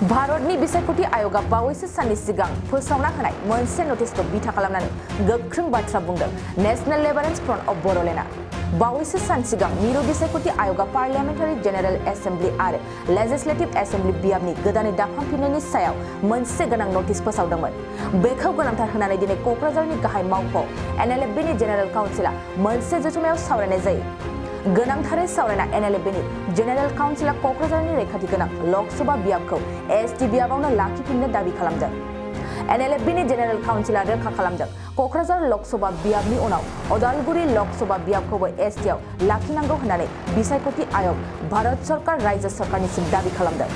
भारतनि बिसायख'थि आय'गा बावैसो साननि सिगां फोसावना होनाय मोनसे नटिसखौ बिथा खालामनानै गोख्रों बाथ्रा बुंदों नेशनेल लिबारेशन फ्रन्ट अफ बड'लेण्डआ। बावैसो सान सिगां मिरु बिसायख'थि आय'गा पार्लियामेन्टारि जेनेरेल एसेम्बलि आरो लेजिस्लेटिभ एसेम्बलि बियाबनि गोदानै दाफामफिन्नायनि सायाव मोनसे गोनां नटिस फोसावदोंमोन। बेखौ गोनांथार होनानै दिनै क'क्राझारनि गाहाय मावख' Nlfbनि जेनेरेल काउन्सिलआ मोनसे जथुमायाव सावरायनाय जायो। गोनांथारै सावरायना Nlfbनि जेनेरेल काउन्सिलआ क'क्राझारनि रैखाथि गोनां लकसभा बियाबखौ एसटि बियाबावनो लाखिफिननो दाबि खालामदों। Nlfbनि जेनेरेल काउन्सिलआ रोखा खालामदों क'क्राझार लकसभा बियाबनि उनाव अदालगुरि लकसभा बियाबखौबो एसटिआव लाखिनांगौ होननानै बिसायख'थि आय'ग भारत सरकार रायजो सरकारनिसिम दाबि खालामदों।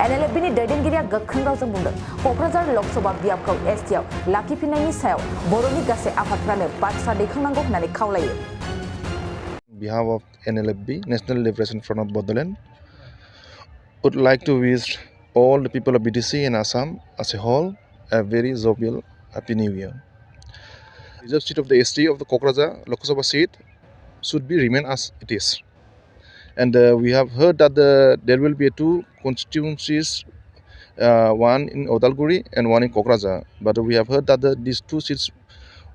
Nlfbनि दैदेनगिरिया गोख्रों रावजों बुंदों क'क्राझार लकसभा बियाबखौ एसटिआव लाखिफिननायनि सायाव बर'नि गासै आफादफ्रानो बाथ्रा दैखांनांगौ होननानै खावलायो। behalf of Nlfb, National Liberation Front of Boroland, would like to wish all the people of BTC and Assam as a whole a very jovial Happy New Year. The reserved seat of the ST of the Kokrajhar Lok Sabha seat should be remain as it is. And we have heard that there will be two constituencies, one in Odalguri and one in Kokrajhar. But we have heard that these two seats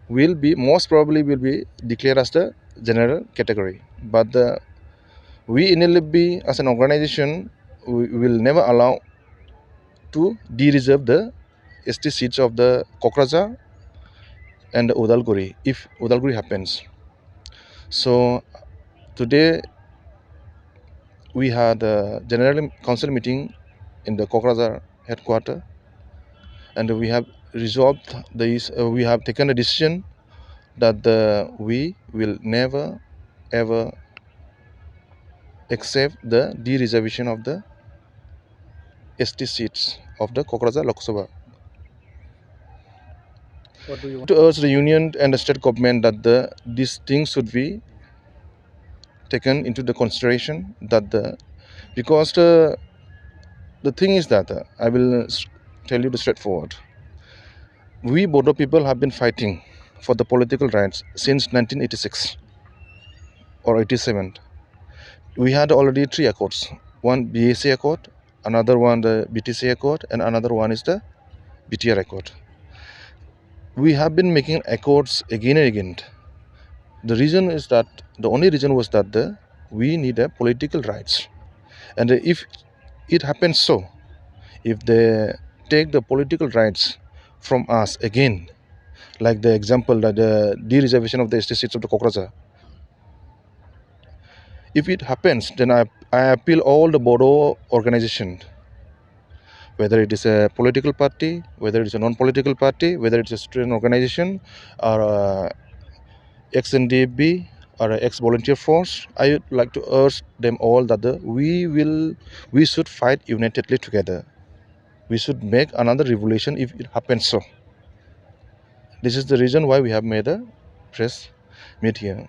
will be most probably will be declared as the general category. But we in Nlfb as an organization we will never allow to de-reserve the ST seats of the Kokrajhar and Odalguri if Odalguri happens. So today we had a general council meeting in the Kokrajhar headquarters, and we have resolved this. We have taken a decision that we will never ever accept the de-reservation of the ST seats of the Kokrajhar Lok Sabha. What do you want To urge the union and the state government that these things should be taken into the consideration because the thing is that I will tell you the straightforward. We Bodo people have been fighting for the political rights since 1986 or 87. We had already 3 accords. One BAC accord, another one the BTC accord, and another one is the BTR accord. We have been making accords again and again. The reason is that the only reason was that we need a political rights, and if it happens so, if they take the political rights from us again, like the example that the de-reservation of the ST seats of the Kokrajhar, if it happens, then I appeal all the Bodo organization, whether it is a political party, whether it is a non-political party, whether it is a student organization or ex-Nlfb or ex-volunteer force, I would like to urge them all that we should fight unitedly together. We should make another revolution if it happens so. This is the reason why we have made a press meet here.